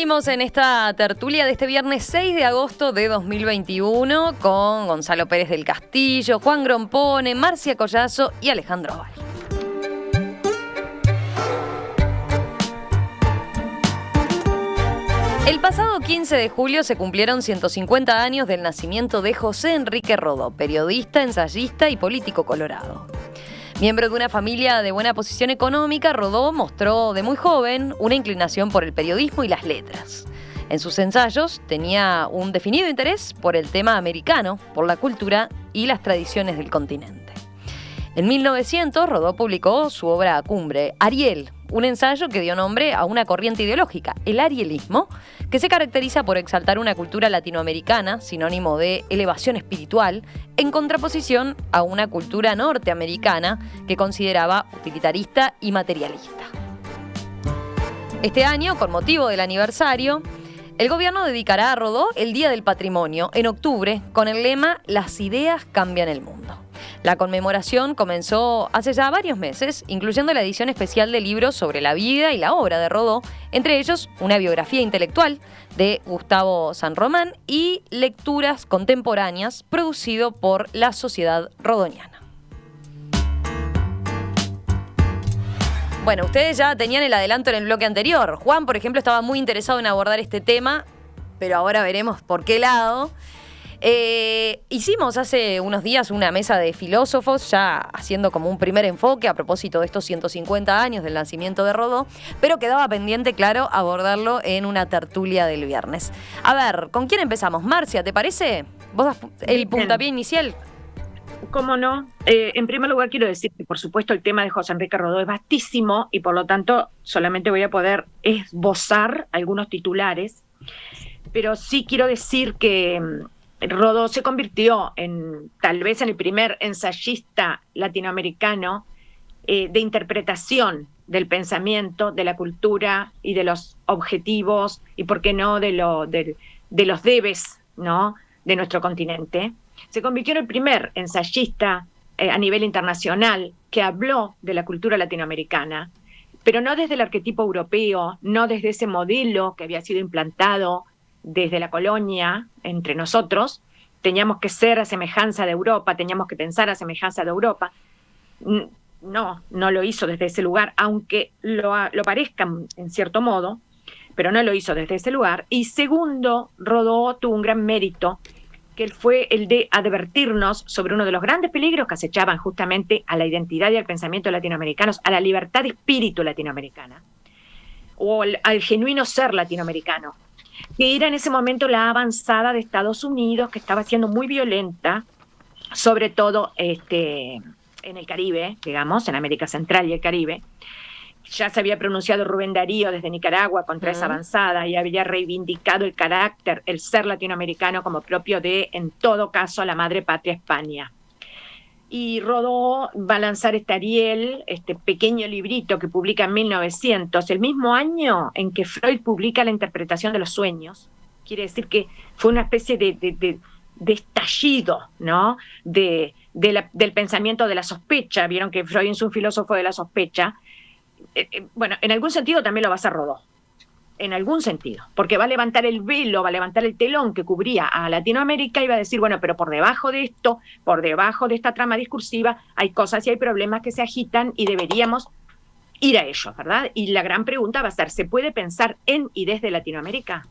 Seguimos en esta tertulia de este viernes 6 de agosto de 2021 con Gonzalo Pérez del Castillo, Juan Grompone, Marcia Collazo y Alejandro Oval. El pasado 15 de julio se cumplieron 150 años del nacimiento de José Enrique Rodó, periodista, ensayista y político colorado. Miembro de una familia de buena posición económica, Rodó mostró de muy joven una inclinación por el periodismo y las letras. En sus ensayos tenía un definido interés por el tema americano, por la cultura y las tradiciones del continente. En 1900, Rodó publicó su obra cumbre, Ariel, un ensayo que dio nombre a una corriente ideológica, el arielismo, que se caracteriza por exaltar una cultura latinoamericana, sinónimo de elevación espiritual, en contraposición a una cultura norteamericana que consideraba utilitarista y materialista. Este año, con motivo del aniversario, el gobierno dedicará a Rodó el Día del Patrimonio, en octubre, con el lema «Las ideas cambian el mundo». La conmemoración comenzó hace ya varios meses, incluyendo la edición especial de libros sobre la vida y la obra de Rodó, entre ellos una biografía intelectual de Gustavo San Román y lecturas contemporáneas producido por la Sociedad Rodoniana. Bueno, ustedes ya tenían el adelanto en el bloque anterior. Juan, por ejemplo, estaba muy interesado en abordar este tema, pero ahora veremos por qué lado. Hicimos hace unos días una mesa de filósofos, ya haciendo como un primer enfoque a propósito de estos 150 años del nacimiento de Rodó, pero quedaba pendiente, claro, abordarlo en una tertulia del viernes. A ver, ¿con quién empezamos? Marcia, ¿te parece? ¿Vos das el puntapié inicial? ¿Cómo no? En primer lugar quiero decir que por supuesto el tema de José Enrique Rodó es vastísimo y por lo tanto solamente voy a poder esbozar algunos titulares, pero sí quiero decir que Rodó se convirtió tal vez en el primer ensayista latinoamericano de interpretación del pensamiento, de la cultura y de los objetivos y, por qué no, de los debes, ¿no?, de nuestro continente. Se convirtió en el primer ensayista a nivel internacional que habló de la cultura latinoamericana, pero no desde el arquetipo europeo, no desde ese modelo que había sido implantado desde la colonia entre nosotros. Teníamos que ser a semejanza de Europa, teníamos que pensar a semejanza de Europa. No lo hizo desde ese lugar, aunque lo parezca en cierto modo, pero no lo hizo desde ese lugar. Y segundo, Rodó tuvo un gran mérito, que fue el de advertirnos sobre uno de los grandes peligros que acechaban justamente a la identidad y al pensamiento latinoamericanos, a la libertad de espíritu latinoamericana, o al genuino ser latinoamericano, que era en ese momento la avanzada de Estados Unidos, que estaba siendo muy violenta, sobre todo en el Caribe, digamos, en América Central y el Caribe. Ya se había pronunciado Rubén Darío desde Nicaragua contra esa avanzada y había reivindicado el carácter, el ser latinoamericano como propio de, en todo caso, la madre patria España. Y Rodó va a lanzar Ariel, este pequeño librito que publica en 1900, el mismo año en que Freud publica La interpretación de los sueños. Quiere decir que fue una especie de estallido, ¿no?, del pensamiento de la sospecha. Vieron que Freud es un filósofo de la sospecha. Bueno, en algún sentido también lo va a hacer Rodó, en algún sentido, porque va a levantar el velo, va a levantar el telón que cubría a Latinoamérica y va a decir, bueno, pero por debajo de esto, por debajo de esta trama discursiva, hay cosas y hay problemas que se agitan y deberíamos ir a ellos, ¿verdad? Y la gran pregunta va a ser, ¿se puede pensar en y desde Latinoamérica?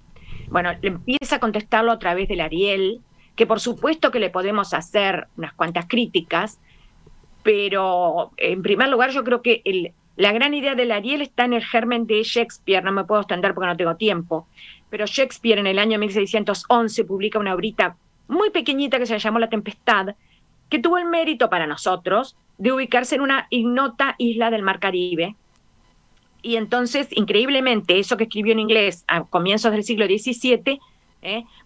Bueno, empieza a contestarlo a través del Ariel, que por supuesto que le podemos hacer unas cuantas críticas, pero en primer lugar yo creo que la gran idea del Ariel está en el germen de Shakespeare. No me puedo extender porque no tengo tiempo, pero Shakespeare en el año 1611 publica una obrita muy pequeñita que se llamó La Tempestad, que tuvo el mérito para nosotros de ubicarse en una ignota isla del Mar Caribe. Y entonces, increíblemente, eso que escribió en inglés a comienzos del siglo XVII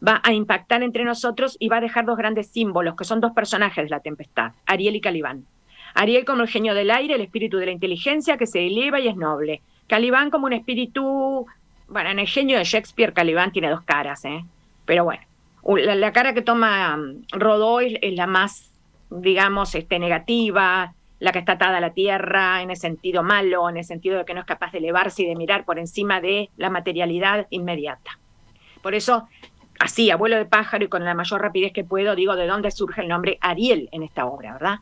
va a impactar entre nosotros y va a dejar dos grandes símbolos, que son dos personajes de La Tempestad, Ariel y Calibán. Ariel como el genio del aire, el espíritu de la inteligencia que se eleva y es noble. Calibán como un espíritu... Bueno, en el genio de Shakespeare, Calibán tiene dos caras, pero bueno, la cara que toma Rodó es la más, digamos, negativa, la que está atada a la tierra, en el sentido malo, en el sentido de que no es capaz de elevarse y de mirar por encima de la materialidad inmediata. Por eso, así, abuelo de pájaro y con la mayor rapidez que puedo, digo de dónde surge el nombre Ariel en esta obra, ¿verdad?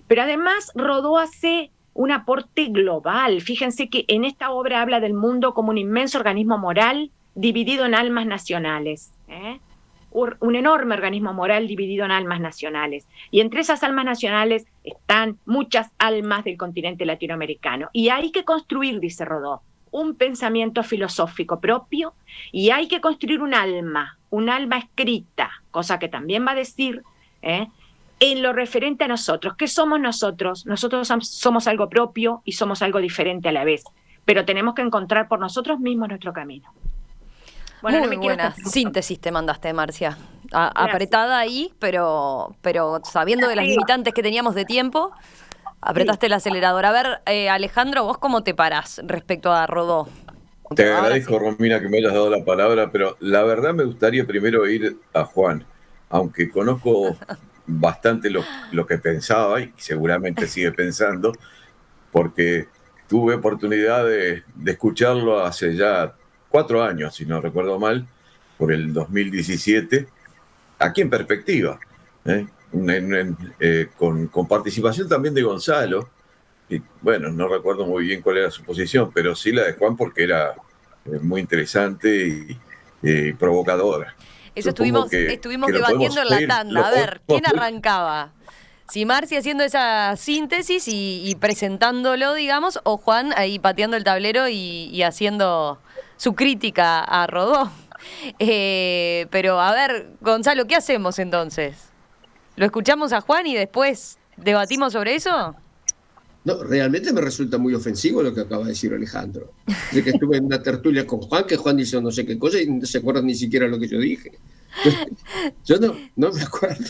Pero además Rodó hace un aporte global. Fíjense que en esta obra habla del mundo como un inmenso organismo moral dividido en almas nacionales, un enorme organismo moral dividido en almas nacionales. Y entre esas almas nacionales están muchas almas del continente latinoamericano. Y hay que construir, dice Rodó, un pensamiento filosófico propio, y hay que construir un alma escrita, cosa que también va a decir, en lo referente a nosotros. ¿Qué somos nosotros? Nosotros somos algo propio y somos algo diferente a la vez, pero tenemos que encontrar por nosotros mismos nuestro camino. Bueno, muy buena síntesis te mandaste, Marcia. Apretada ahí, pero sabiendo de las limitantes que teníamos de tiempo, apretaste el acelerador. A ver, Alejandro, ¿vos cómo te parás respecto a Rodó? Te agradezco, Romina, que me hayas dado la palabra, pero la verdad me gustaría primero ir a Juan, aunque conozco bastante lo que pensaba y seguramente sigue pensando, porque tuve oportunidad de escucharlo hace ya 4 años, si no recuerdo mal, por el 2017, aquí en Perspectiva, con participación también de Gonzalo. Y bueno, no recuerdo muy bien cuál era su posición, pero sí la de Juan porque era muy interesante y provocadora. Eso estuvimos debatiendo en la tanda. A ver, ¿quién arrancaba? Si Marcia haciendo esa síntesis y presentándolo, digamos, o Juan ahí pateando el tablero y haciendo su crítica a Rodó. Pero a ver, Gonzalo, ¿qué hacemos entonces? ¿Lo escuchamos a Juan y después debatimos sobre eso? No, realmente me resulta muy ofensivo lo que acaba de decir Alejandro. De que estuve en una tertulia con Juan, que Juan dice no sé qué cosa y no se acuerda ni siquiera lo que yo dije. Yo no me acuerdo.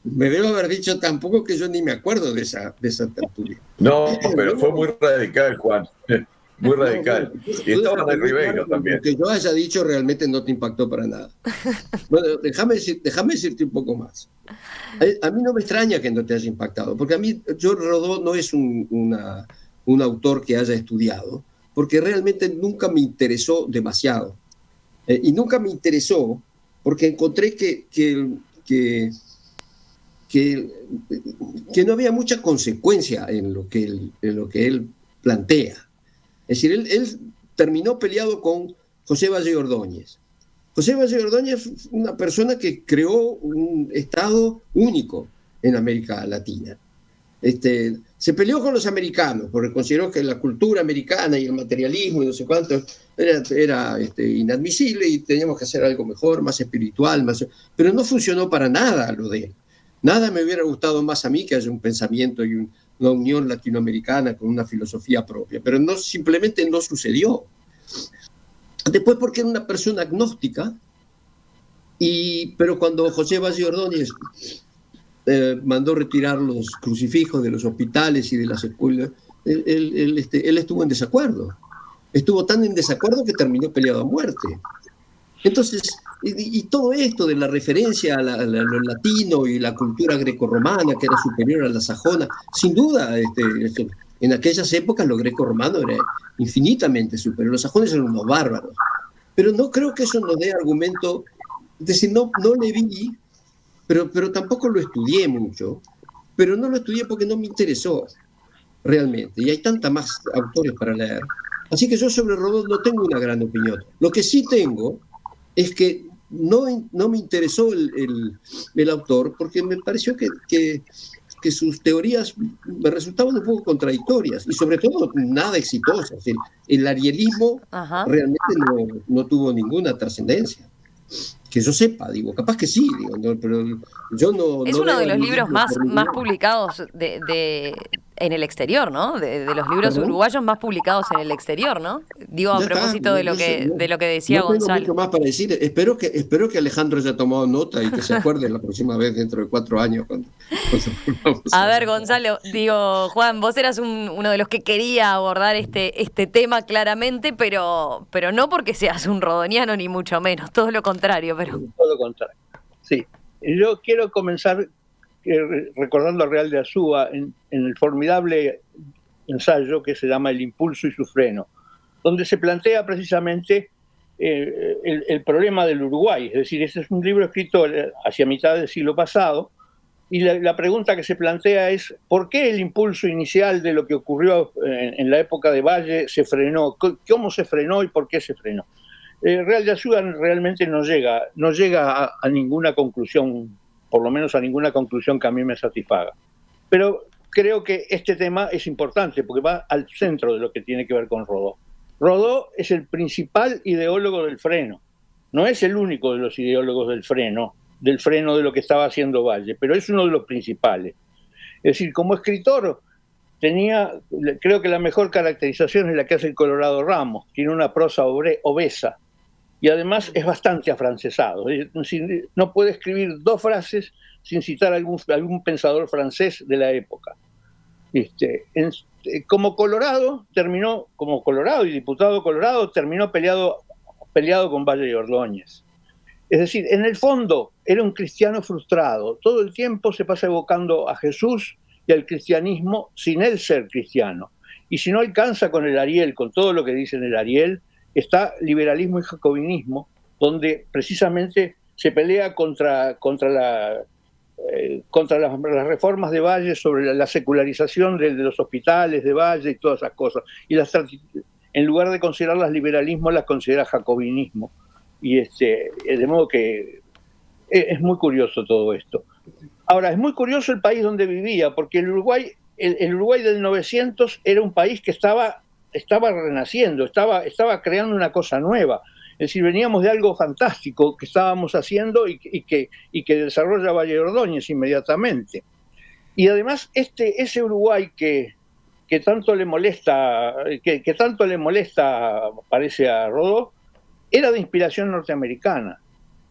Me debo haber dicho tampoco que yo ni me acuerdo de esa tertulia. No, pero fue muy radical, Juan. Muy radical. Y estaba en Ribeiro también. Lo que yo haya dicho realmente no te impactó para nada. Bueno, déjame decirte un poco más. A mí no me extraña que no te haya impactado, porque a mí, Rodó no es un autor que haya estudiado, porque realmente nunca me interesó demasiado. Y nunca me interesó porque encontré que no había mucha consecuencia en lo que él plantea. Es decir, él terminó peleado con José Valle Ordóñez. José Valle Ordóñez fue una persona que creó un estado único en América Latina. Se peleó con los americanos porque consideró que la cultura americana y el materialismo y no sé cuánto era inadmisible y teníamos que hacer algo mejor, más espiritual, pero no funcionó para nada lo de él. Nada me hubiera gustado más a mí que haya un pensamiento y una unión latinoamericana con una filosofía propia, pero simplemente no sucedió. Después porque era una persona agnóstica, pero cuando José Valle Ordóñez mandó retirar los crucifijos de los hospitales y de las escuelas, él estuvo en desacuerdo. Estuvo tan en desacuerdo que terminó peleado a muerte. Entonces, y todo esto de la referencia a lo latino y la cultura grecorromana, que era superior a la sajona, sin duda, en aquellas épocas lo greco-romano era infinitamente superior. Los sajones eran unos bárbaros. Pero no creo que eso nos dé argumento. Es decir, no le vi, pero tampoco lo estudié mucho. Pero no lo estudié porque no me interesó realmente. Y hay tantas más autores para leer. Así que yo sobre Rodó no tengo una gran opinión. Lo que sí tengo es que no me interesó el autor porque me pareció que sus teorías me resultaban un poco contradictorias y sobre todo nada exitosas. El arielismo realmente no tuvo ninguna trascendencia. Que yo sepa, digo, capaz que sí, digo, pero yo no... Es uno de los libros más publicados en el exterior, ¿no? De los libros uruguayos más publicados en el exterior, ¿no? Digo, a propósito de lo que decía Gonzalo. No tengo mucho más para decir. Espero que Alejandro haya tomado nota y que se acuerde la próxima vez dentro de 4 años. A ver, Gonzalo, digo, Juan, vos eras uno de los que quería abordar este tema claramente, pero no porque seas un rodoniano ni mucho menos, todo lo contrario. Todo lo contrario, sí. Yo quiero comenzar recordando a Real de Azúa en el formidable ensayo que se llama El impulso y su freno, donde se plantea precisamente el problema del Uruguay. Es decir, este es un libro escrito hacia mitad del siglo pasado, y la pregunta que se plantea es ¿por qué el impulso inicial de lo que ocurrió en la época de Valle se frenó? ¿Cómo se frenó y por qué se frenó? Real de Azúa realmente no llega a ninguna conclusión, por lo menos a ninguna conclusión que a mí me satisfaga. Pero creo que este tema es importante porque va al centro de lo que tiene que ver con Rodó. Rodó es el principal ideólogo del freno, no es el único de los ideólogos del freno de lo que estaba haciendo Valle, pero es uno de los principales. Es decir, como escritor creo que la mejor caracterización es la que hace el Colorado Ramos, tiene una prosa obesa y además es bastante afrancesado. No puede escribir 2 frases sin citar algún pensador francés de la época. Como Colorado y diputado Colorado, terminó peleado con Valle y Ordóñez. Es decir, en el fondo era un cristiano frustrado. Todo el tiempo se pasa evocando a Jesús y al cristianismo sin él ser cristiano. Y si no alcanza con el Ariel, con todo lo que dice en el Ariel, está liberalismo y jacobinismo, donde precisamente se pelea contra las reformas de Valle sobre la secularización de los hospitales de Valle y todas esas cosas. Y en lugar de considerarlas liberalismo, las considera jacobinismo. Y de modo que es muy curioso todo esto. Ahora, es muy curioso el país donde vivía, porque el Uruguay del 900 era un país que estaba renaciendo, estaba creando una cosa nueva. Es decir, veníamos de algo fantástico que estábamos haciendo y que desarrolla Valle Ordóñez inmediatamente. Y además ese Uruguay que tanto le molesta, parece a Rodó, era de inspiración norteamericana.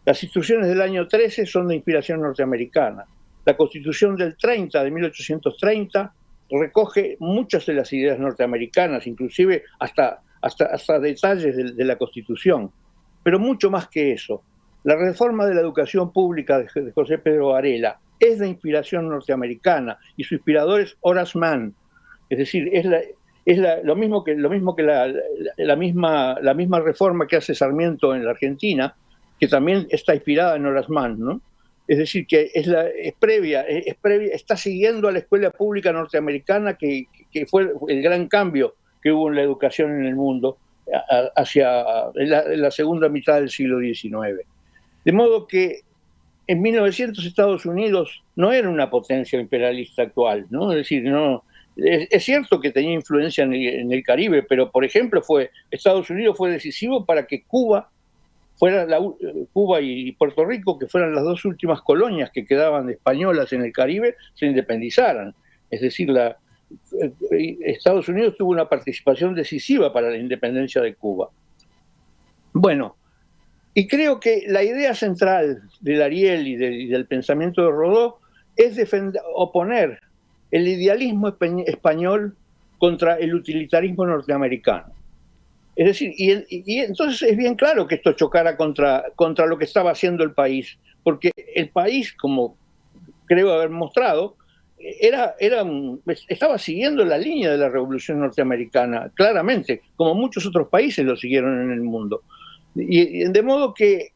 Las instrucciones del año 13 son de inspiración norteamericana. La Constitución del 30, de 1830, recoge muchas de las ideas norteamericanas, inclusive hasta detalles de la Constitución. Pero mucho más que eso. La reforma de la educación pública de José Pedro Varela es de inspiración norteamericana y su inspirador es Horace Mann. Es decir, lo mismo que la misma reforma que hace Sarmiento en la Argentina, que también está inspirada en Horace Mann, ¿no? Es decir, que es previa, está siguiendo a la escuela pública norteamericana que fue el gran cambio que hubo en la educación en el mundo hacia la segunda mitad del siglo XIX. De modo que en 1900 Estados Unidos no era una potencia imperialista actual, ¿no? Es decir, no. Es cierto que tenía influencia en el Caribe, pero por ejemplo Estados Unidos fue decisivo para que Cuba y Puerto Rico, que fueran las 2 últimas colonias que quedaban españolas en el Caribe, se independizaran. Es decir, Estados Unidos tuvo una participación decisiva para la independencia de Cuba. Bueno, y creo que la idea central del Ariel y del pensamiento de Rodó es oponer el idealismo español contra el utilitarismo norteamericano. Es decir, y entonces es bien claro que esto chocara contra lo que estaba haciendo el país, porque el país, como creo haber mostrado, estaba siguiendo la línea de la Revolución Norteamericana, claramente, como muchos otros países lo siguieron en el mundo. Y de modo que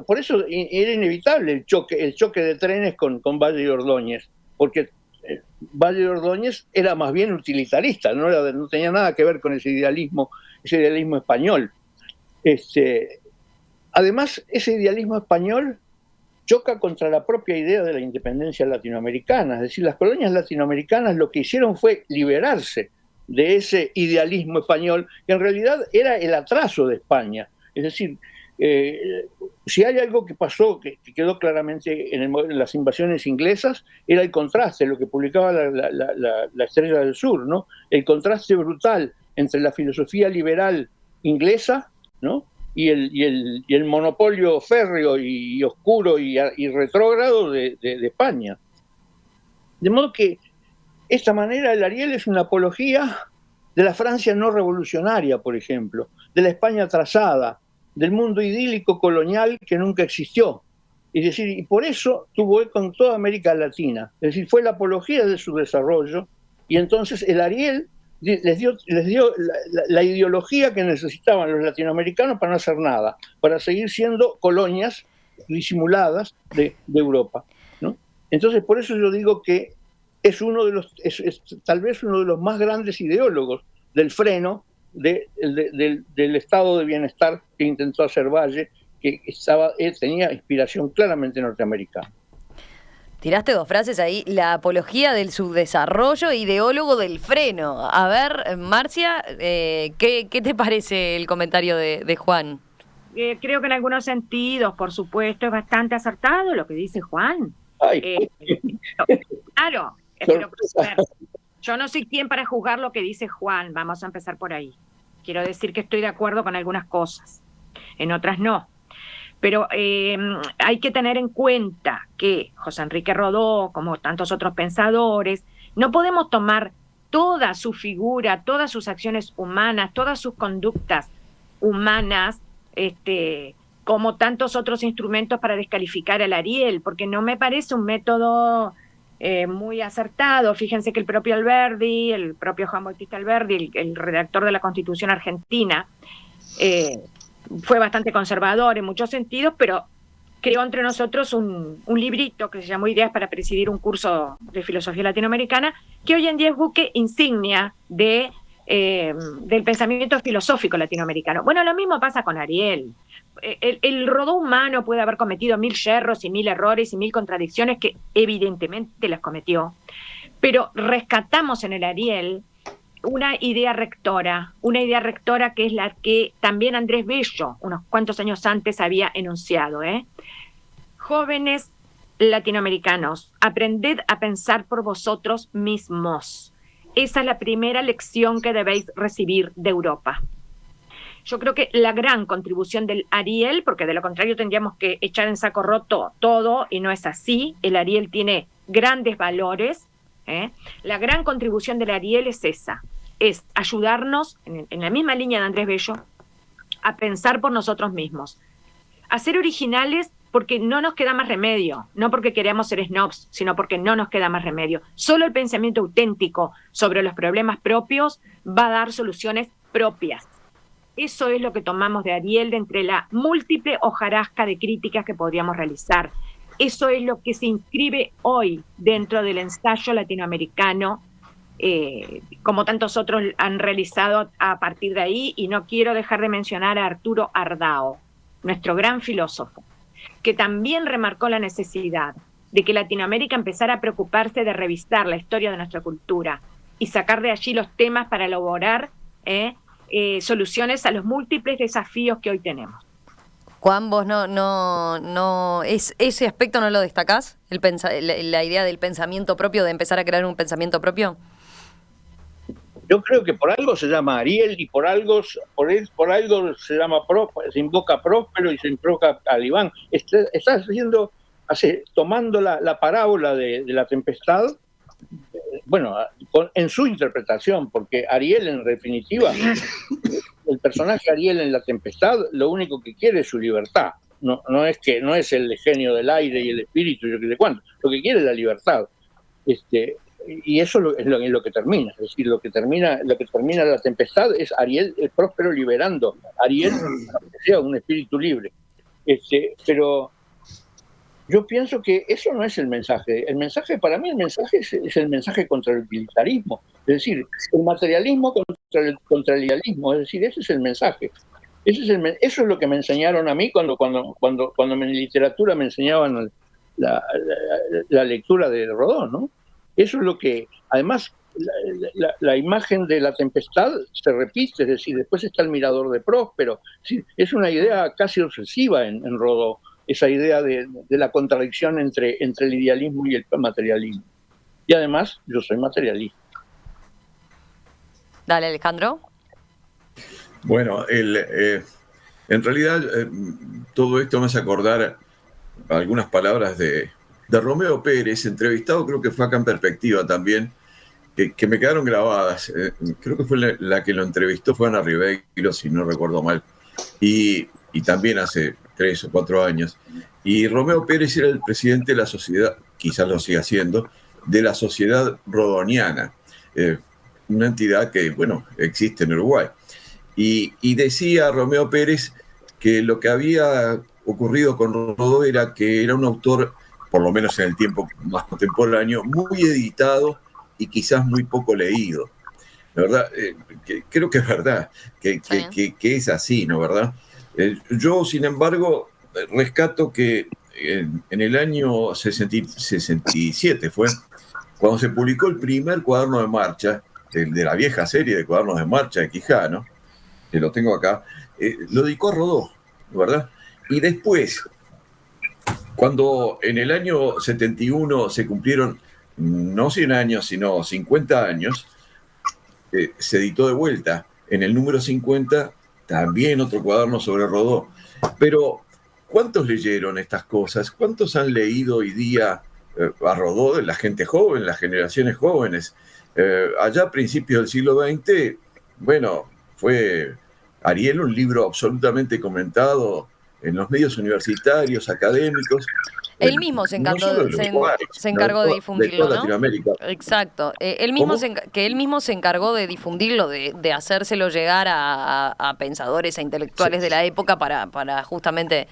por eso era inevitable el choque de trenes con Valle y Ordóñez, porque Valle de Ordóñez era más bien utilitarista, no tenía nada que ver con ese idealismo español. Además, ese idealismo español choca contra la propia idea de la independencia latinoamericana. Es decir, las colonias latinoamericanas lo que hicieron fue liberarse de ese idealismo español, que en realidad era el atraso de España. Es decir, si hay algo que pasó, que quedó claramente en las invasiones inglesas, era el contraste, lo que publicaba la Estrella del Sur, ¿no? El contraste brutal entre la filosofía liberal inglesa, ¿no? y el monopolio férreo y oscuro y retrógrado de España. De modo que esta manera el Ariel es una apología de la Francia no revolucionaria, por ejemplo, de la España atrasada, del mundo idílico colonial que nunca existió. Es decir, y por eso tuvo eco en toda América Latina. Es decir, fue la apología de su desarrollo, y entonces el Ariel les dio la ideología que necesitaban los latinoamericanos para no hacer nada, para seguir siendo colonias disimuladas de Europa, ¿no? Entonces, por eso yo digo que es tal vez uno de los más grandes ideólogos del freno del estado de bienestar que intentó hacer Valle, que tenía inspiración claramente norteamericana. Tiraste dos frases ahí, la apología del subdesarrollo, ideólogo del freno. A ver, Marcia, ¿qué te parece el comentario de Juan? Creo que en algunos sentidos, por supuesto, es bastante acertado lo que dice Juan. Claro, pero, yo no soy quien para juzgar lo que dice Juan, vamos a empezar por ahí. Quiero decir que estoy de acuerdo con algunas cosas, en otras no. Pero hay que tener en cuenta que José Enrique Rodó, como tantos otros pensadores, no podemos tomar toda su figura, todas sus acciones humanas, todas sus conductas humanas, como tantos otros instrumentos para descalificar al Ariel, porque no me parece un método muy acertado. Fíjense que el propio Alberdi, el propio Juan Bautista Alberdi, el redactor de la Constitución Argentina, fue bastante conservador en muchos sentidos, pero creó entre nosotros un librito que se llamó Ideas para presidir un curso de filosofía latinoamericana, que hoy en día es buque insignia del pensamiento filosófico latinoamericano. Bueno, lo mismo pasa con Ariel. El Rodó humano puede haber cometido 1000 yerros y 1000 errores y 1000 contradicciones, que evidentemente las cometió, pero rescatamos en el Ariel una idea rectora que es la que también Andrés Bello, unos cuantos años antes, había enunciado. Jóvenes latinoamericanos, aprended a pensar por vosotros mismos. Esa es la primera lección que debéis recibir de Europa. Yo creo que la gran contribución del Ariel, porque de lo contrario tendríamos que echar en saco roto todo, y no es así, el Ariel tiene grandes valores. La gran contribución del Ariel es esa, es ayudarnos, en la misma línea de Andrés Bello, a pensar por nosotros mismos, a ser originales porque no nos queda más remedio, no porque queramos ser snobs, sino porque no nos queda más remedio. Solo el pensamiento auténtico sobre los problemas propios va a dar soluciones propias. Eso es lo que tomamos de Ariel, de entre la múltiple hojarasca de críticas que podríamos realizar. Eso es lo que se inscribe hoy dentro del ensayo latinoamericano, como tantos otros han realizado a partir de ahí, y no quiero dejar de mencionar a Arturo Ardao, nuestro gran filósofo, que también remarcó la necesidad de que Latinoamérica empezara a preocuparse de revisar la historia de nuestra cultura y sacar de allí los temas para elaborar soluciones a los múltiples desafíos que hoy tenemos. Juan, vos no ese aspecto no lo destacás, la idea del pensamiento propio, de empezar a crear un pensamiento propio. Yo creo que por algo se llama Ariel y por algo se llama se invoca Próspero y se invoca Calibán. Estás tomando la parábola de la tempestad, bueno, en su interpretación, porque Ariel, en definitiva, el personaje Ariel en La Tempestad, lo único que quiere es su libertad. No es el genio del aire y el espíritu y yo qué sé cuánto. Lo que quiere es la libertad. Y eso es lo que termina. Es decir, lo que termina La Tempestad es Ariel, el próspero, liberando. Ariel, que sea un espíritu libre. Pero yo pienso que eso no es el mensaje. El mensaje, para mí, es el mensaje contra el utilitarismo. Es decir, el materialismo contra el idealismo. Es decir, ese es el mensaje. Eso es lo que me enseñaron a mí cuando en literatura me enseñaban la lectura de Rodó, ¿no? Eso es lo que, además, la imagen de La Tempestad se repite, es decir, después está el mirador de Próspero. Es una idea casi obsesiva en Rodó, esa idea de la contradicción entre el idealismo y el materialismo. Y además, yo soy materialista. Dale, Alejandro. Bueno, en realidad todo esto me hace acordar algunas palabras de Romeo Pérez, entrevistado, creo que fue acá en Perspectiva también, que me quedaron grabadas. Creo que fue la que lo entrevistó, fue Ana Ribeiro, si no recuerdo mal. Y también hace 3 o 4 años, y Romeo Pérez era el presidente de la sociedad, quizás lo siga siendo, de la Sociedad Rodoniana, una entidad que, bueno, existe en Uruguay. Y decía Romeo Pérez que lo que había ocurrido con Rodó era que era un autor, por lo menos en el tiempo más contemporáneo, muy editado y quizás muy poco leído. La verdad, creo que es verdad, que es así, ¿no? ¿Verdad? Yo, sin embargo, rescato que en el año 67 fue cuando se publicó el primer cuaderno de marcha, de la vieja serie de cuadernos de marcha de Quijano, que lo tengo acá, lo dedicó a Rodó, ¿verdad? Y después, cuando en el año 71 se cumplieron no 100 años, sino 50 años, se editó de vuelta en el número 50 también otro cuaderno sobre Rodó. Pero, ¿cuántos leyeron estas cosas? ¿Cuántos han leído hoy día a Rodó, la gente joven, las generaciones jóvenes? Allá a principios del siglo XX, bueno, fue Ariel un libro absolutamente comentado en los medios universitarios, académicos. Él mismo se encargó de difundirlo, de toda Latinoamérica. ¿no? Exacto. Él mismo se encargó de difundirlo, de hacérselo llegar a pensadores, a intelectuales de la época para justamente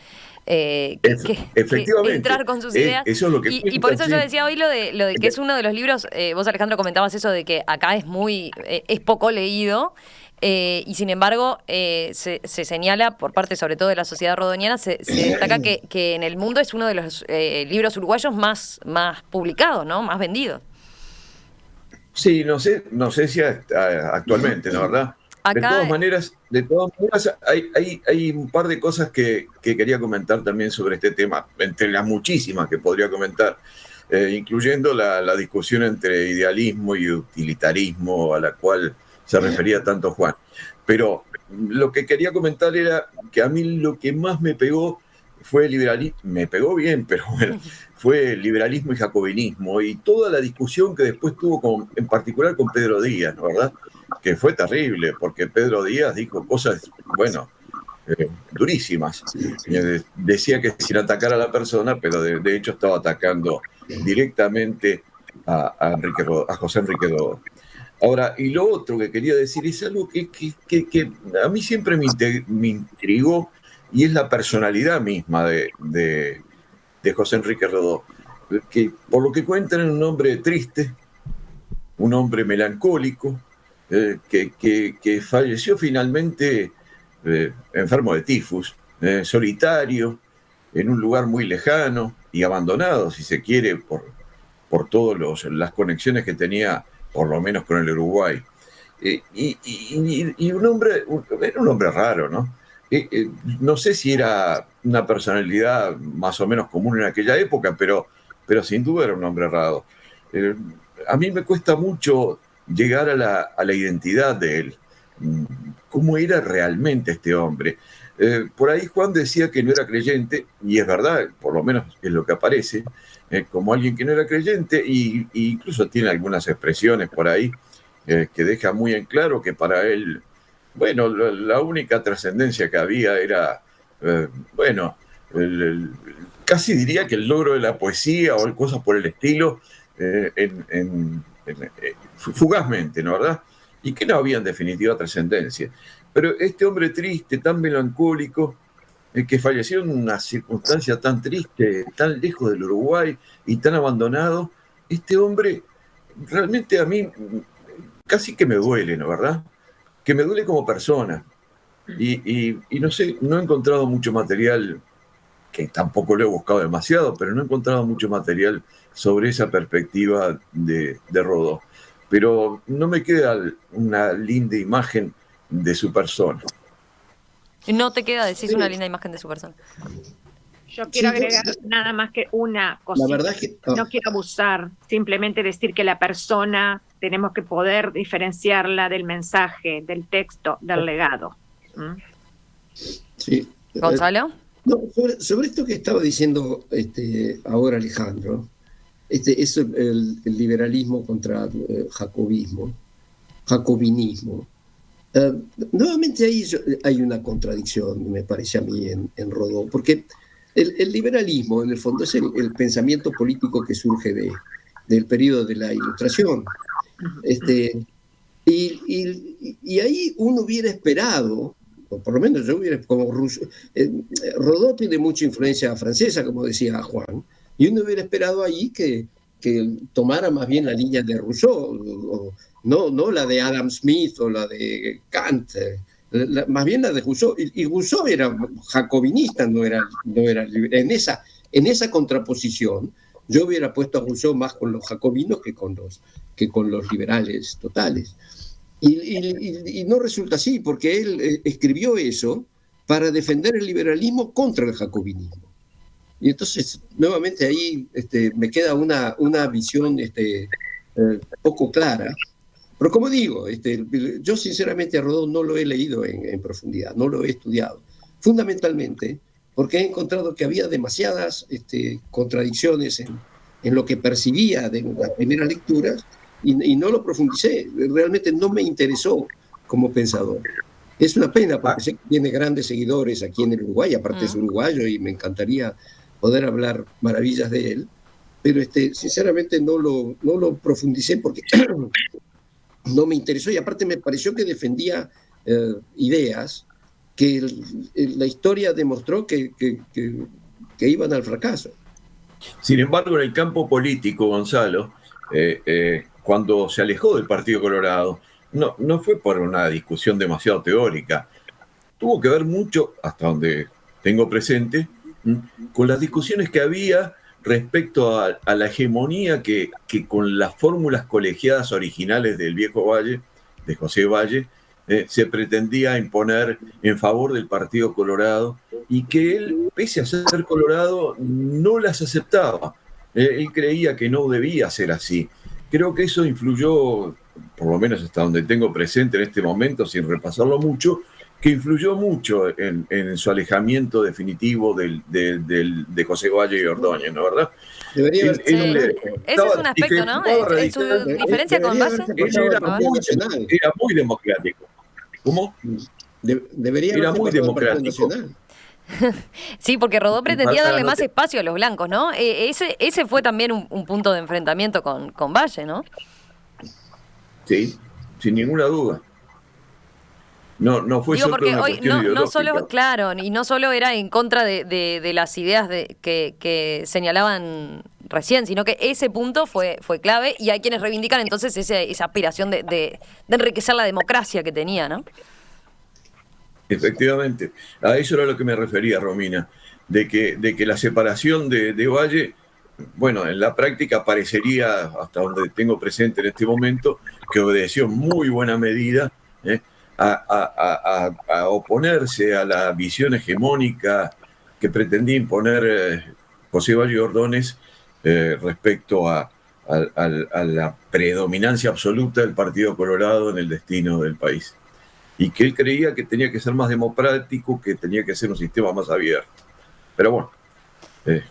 efectivamente, entrar con sus ideas. Eso es lo que y por eso yo decía hoy lo de que es uno de los libros, vos Alejandro comentabas eso de que acá es poco leído. Y sin embargo, se señala por parte sobre todo de la sociedad rodoniana, se destaca que en el mundo es uno de los libros uruguayos más publicados, ¿no? Más vendidos. Sí, no sé si actualmente, ¿no? ¿Verdad? Acá, de todas maneras hay un par de cosas que quería comentar también sobre este tema, entre las muchísimas que podría comentar, incluyendo la discusión entre idealismo y utilitarismo a la cual se refería tanto Juan. Pero lo que quería comentar era que a mí lo que más me pegó fue el liberalismo, me pegó bien, pero bueno, fue el liberalismo y jacobinismo y toda la discusión que después tuvo en particular con Pedro Díaz, ¿no? ¿Verdad? Que fue terrible, porque Pedro Díaz dijo cosas, bueno, durísimas. Decía que sin atacar a la persona, pero de hecho estaba atacando directamente a José Enrique Rodó. Ahora, y lo otro que quería decir es algo que a mí siempre me intrigó, y es la personalidad misma de José Enrique Rodó, que por lo que cuentan es un hombre triste, un hombre melancólico, que falleció finalmente enfermo de tifus, solitario, en un lugar muy lejano y abandonado, si se quiere, por todas las conexiones que tenía, por lo menos con el Uruguay. Y era un hombre raro, ¿no? No sé si era una personalidad más o menos común en aquella época, pero sin duda era un hombre raro. A mí me cuesta mucho llegar a la identidad de él. ¿Cómo era realmente este hombre? Por ahí Juan decía que no era creyente, y es verdad, por lo menos es lo que aparece, como alguien que no era creyente, y incluso tiene algunas expresiones por ahí que deja muy en claro que para él, bueno, la única trascendencia que había era, bueno, casi diría que el logro de la poesía o cosas por el estilo, fugazmente, ¿no? ¿Verdad? Y que no había en definitiva trascendencia. Pero este hombre triste, tan melancólico, que falleció en una circunstancia tan triste, tan lejos del Uruguay y tan abandonado, este hombre realmente a mí casi que me duele, ¿no? ¿Verdad? Que me duele como persona. Y no sé, no he encontrado mucho material, que tampoco lo he buscado demasiado, pero no he encontrado mucho material sobre esa perspectiva de Rodó. Pero no me queda una linda imagen de su persona. No te queda, decís, una linda imagen de su persona. Yo quiero agregar nada más que una cosa. La verdad es que no quiero abusar, simplemente decir que la persona tenemos que poder diferenciarla del mensaje, del texto, del legado. Sí. ¿Gonzalo? No, sobre esto que estaba diciendo ahora Alejandro, es el liberalismo contra jacobinismo. Nuevamente ahí hay una contradicción, me parece a mí, en Rodó, porque el liberalismo, en el fondo, es el pensamiento político que surge del periodo de la Ilustración. Y ahí uno hubiera esperado, o por lo menos yo hubiera, como Rodó tiene mucha influencia francesa, como decía Juan, y uno hubiera esperado ahí que tomara más bien la línea de Rousseau, no la de Adam Smith o la de Kant, más bien la de Rousseau. Y Rousseau era jacobinista, no era en esa contraposición. Yo hubiera puesto a Rousseau más con los jacobinos que con los liberales totales. Y no resulta así, porque él escribió eso para defender el liberalismo contra el jacobinismo. Y entonces, nuevamente ahí me queda una visión poco clara. Pero como digo, yo sinceramente a Rodó no lo he leído en profundidad, no lo he estudiado. Fundamentalmente porque he encontrado que había demasiadas contradicciones en lo que percibía de las primeras lecturas y no lo profundicé. Realmente no me interesó como pensador. Es una pena porque sé que tiene grandes seguidores aquí en el Uruguay, aparte es uruguayo y me encantaría poder hablar maravillas de él, pero sinceramente no lo profundicé porque no me interesó y aparte me pareció que defendía ideas que la historia demostró que iban al fracaso. Sin embargo, en el campo político, Gonzalo, cuando se alejó del Partido Colorado, no fue por una discusión demasiado teórica. Tuvo que ver mucho, hasta donde tengo presente, con las discusiones que había respecto a la hegemonía que con las fórmulas colegiadas originales del viejo Valle, de José Valle, se pretendía imponer en favor del Partido Colorado y que él, pese a ser colorado, no las aceptaba. Él creía que no debía ser así. Creo que eso influyó, por lo menos hasta donde tengo presente en este momento, sin repasarlo mucho, que influyó mucho en su alejamiento definitivo de José Valle y Ordóñez, ¿no? ¿Verdad? Ese es un aspecto, ¿no? En su diferencia con Valle. Era muy democrático. ¿Cómo? Era muy democrático. Sí, porque Rodó pretendía darle más espacio a los blancos, ¿no? Ese fue también un punto de enfrentamiento con Valle, ¿no? Sí, sin ninguna duda. No fue solo una cuestión ideológica. No solo, claro, y no solo era en contra de las ideas que señalaban recién, sino que ese punto fue clave y hay quienes reivindican entonces esa aspiración de enriquecer la democracia que tenía, ¿no? Efectivamente, a eso era lo que me refería, Romina, de que la separación de Valle, bueno, en la práctica parecería, hasta donde tengo presente en este momento, que obedeció en muy buena medida a oponerse a la visión hegemónica que pretendía imponer José Valle Ordóñez respecto a la predominancia absoluta del Partido Colorado en el destino del país. Y que él creía que tenía que ser más democrático, que tenía que ser un sistema más abierto. Pero bueno,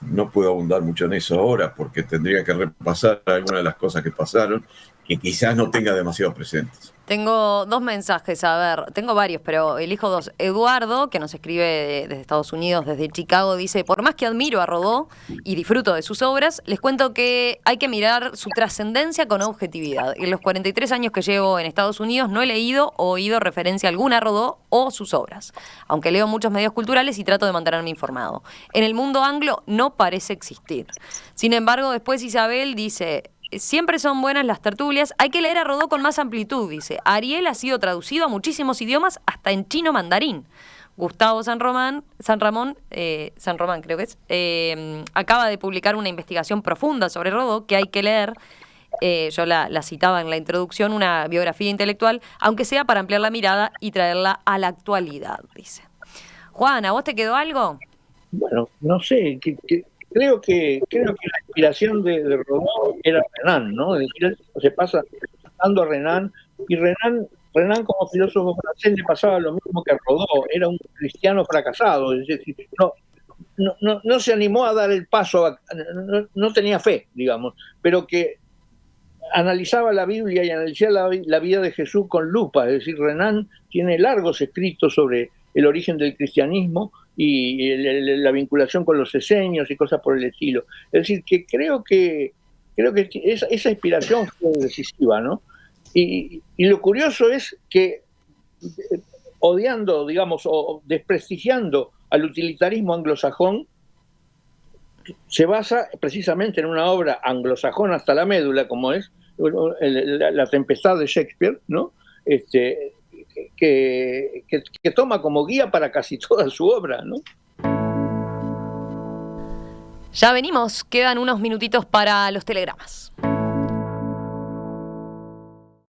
no puedo abundar mucho en eso ahora porque tendría que repasar algunas de las cosas que pasaron que quizás no tenga demasiado presentes. Tengo dos mensajes, a ver, tengo varios, pero elijo dos. Eduardo, que nos escribe desde Estados Unidos, desde Chicago, dice: por más que admiro a Rodó y disfruto de sus obras, les cuento que hay que mirar su trascendencia con objetividad. En los 43 años que llevo en Estados Unidos no he leído o oído referencia alguna a Rodó o sus obras, aunque leo muchos medios culturales y trato de mantenerme informado. En el mundo anglo no parece existir. Sin embargo, después Isabel dice: siempre son buenas las tertulias. Hay que leer a Rodó con más amplitud, dice. Ariel ha sido traducido a muchísimos idiomas, hasta en chino mandarín. Gustavo San Román creo que es, acaba de publicar una investigación profunda sobre Rodó que hay que leer. Yo la citaba en la introducción, una biografía intelectual, aunque sea para ampliar la mirada y traerla a la actualidad, dice. Juan, ¿a vos te quedó algo? Bueno, no sé, creo que la inspiración de Rodó era Renan, ¿no? Es decir, se pasa citando a Renan, y Renan como filósofo francés le pasaba lo mismo que a Rodó, era un cristiano fracasado, es decir, no se animó a dar el paso, no tenía fe, digamos, pero que analizaba la Biblia y analizaba la vida de Jesús con lupa. Es decir, Renan tiene largos escritos sobre el origen del cristianismo y la vinculación con los esenios y cosas por el estilo. Es decir, que creo que esa inspiración fue decisiva, ¿no? Y lo curioso es que odiando, digamos, o desprestigiando al utilitarismo anglosajón, se basa precisamente en una obra anglosajona hasta la médula, como es La Tempestad de Shakespeare, ¿no? Que toma como guía para casi toda su obra, ¿no? Ya venimos, quedan unos minutitos para los telegramas.